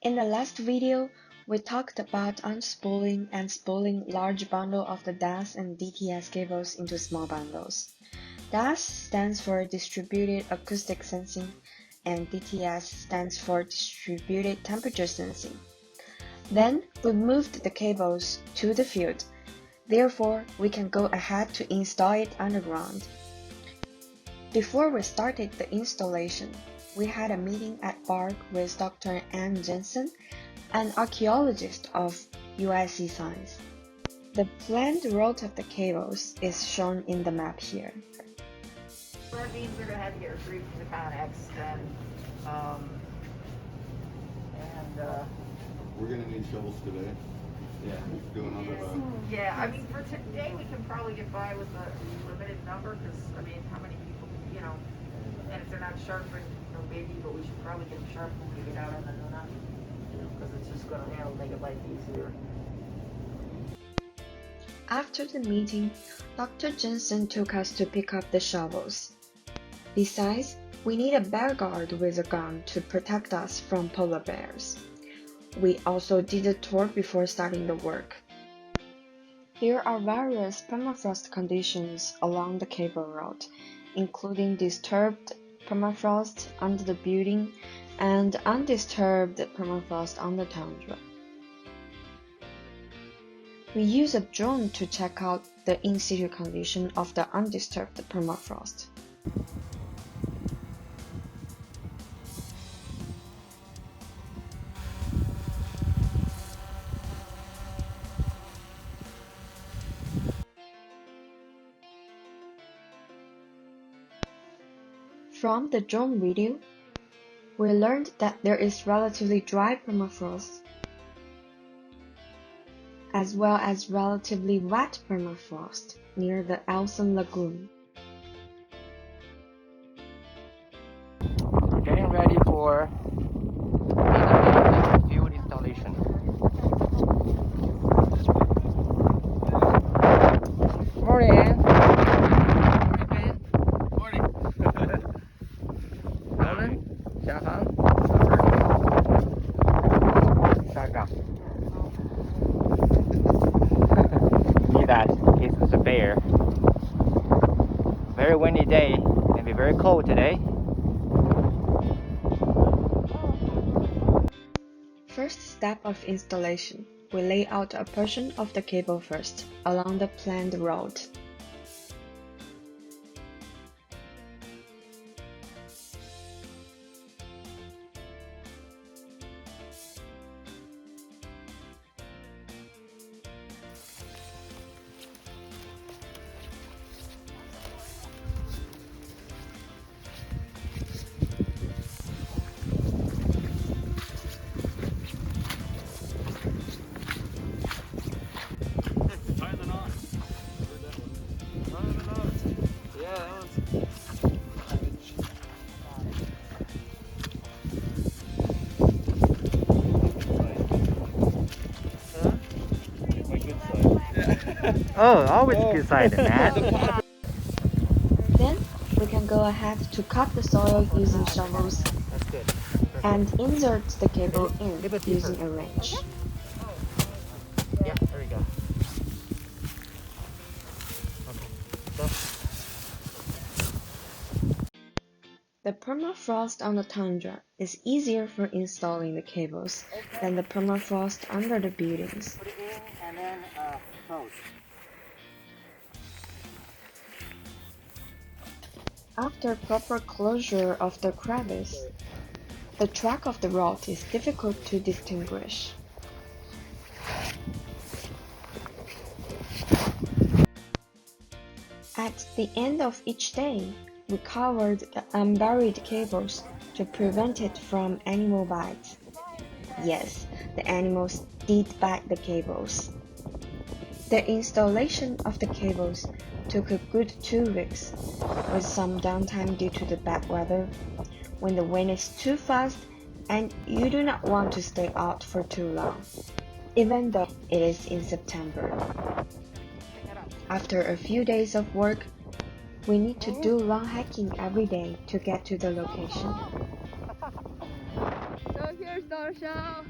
In the last video, we talked about unspooling and spooling large bundle of the DTS and DTS cables into small bundles. DTS stands for Distributed Acoustic Sensing, and DTS stands for Distributed Temperature Sensing. Then we moved the cables to the field. Therefore, we can go ahead to install it underground. Before we started the installation, we had a meeting at BARC with Dr. Ann Jensen, an archaeologist of UIC Science. The planned route of the cables is shown in the map here. That means they're going to have to get retrieved from the Connex, and we're going to need shovels today. Yeah. Doing another. Yeah, I mean, for today we can probably get by with a limited number, because, I mean, how many people, and if they're not sharpened, maybe, but we should probably get them sharp when we get out on the Nuna, because it's just going to make it life easier. After the meeting, Dr. Jensen took us to pick up the shovels. Besides, we need a bear guard with a gun to protect us from polar bears. We also did a tour before starting the work. There are various permafrost conditions along the cable route, including disturbed permafrost under the building and undisturbed permafrost on the tundra. We use a drone to check out the in-situ condition of the undisturbed permafrost. From the drone video, we learned that there is relatively dry permafrost, as well as relatively wet permafrost near the Elson Lagoon. Getting ready for field installation. Morning, Ann. Morning, Ben. Morning. Roland, Xiafang. Shotgun. Need that in case there's a bear. Very windy day. Gonna be very cold today. First step of installation, we lay out a portion of the cable first, along the planned route. Oh, always good side of that. Then, we can go ahead to cut the soil using shovels That's good. and insert the cable in using a wrench. Yeah, there we go. Okay, so. The permafrost on the tundra is easier for installing the cables than the permafrost under the buildings. Put it in and then close. After proper closure of the crevice, the track of the route is difficult to distinguish. At the end of each day, we covered the unburied cables to prevent it from animal bites. Yes, the animals did bite the cables. The installation of the cables took a good 2 weeks, with some downtime due to the bad weather, when the wind is too fast and you do not want to stay out for too long, even though it is in September. After a few days of work, we need to do long hiking every day to get to the location. So here There's Dorsha.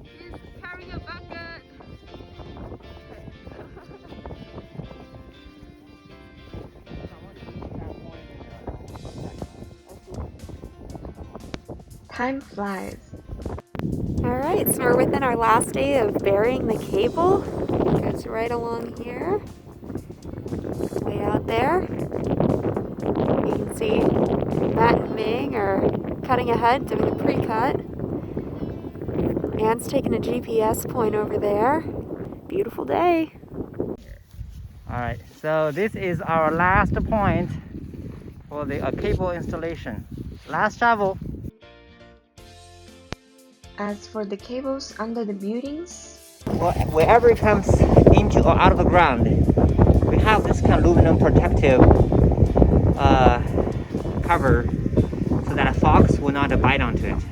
She's carrying a bucket. Time flies. Alright, so we're within our last day of burying the cable. It goes right along here. Way out there. You can see Matt and Ming are cutting ahead, doing the pre-cut. Anne's taking a GPS point over there. Beautiful day. Alright, so this is our last point for the cable installation. Last shovel. As for the cables under the buildings, Well, wherever it comes into or out of the ground, we have this kind of aluminum protective cover so that a fox will not bite onto it.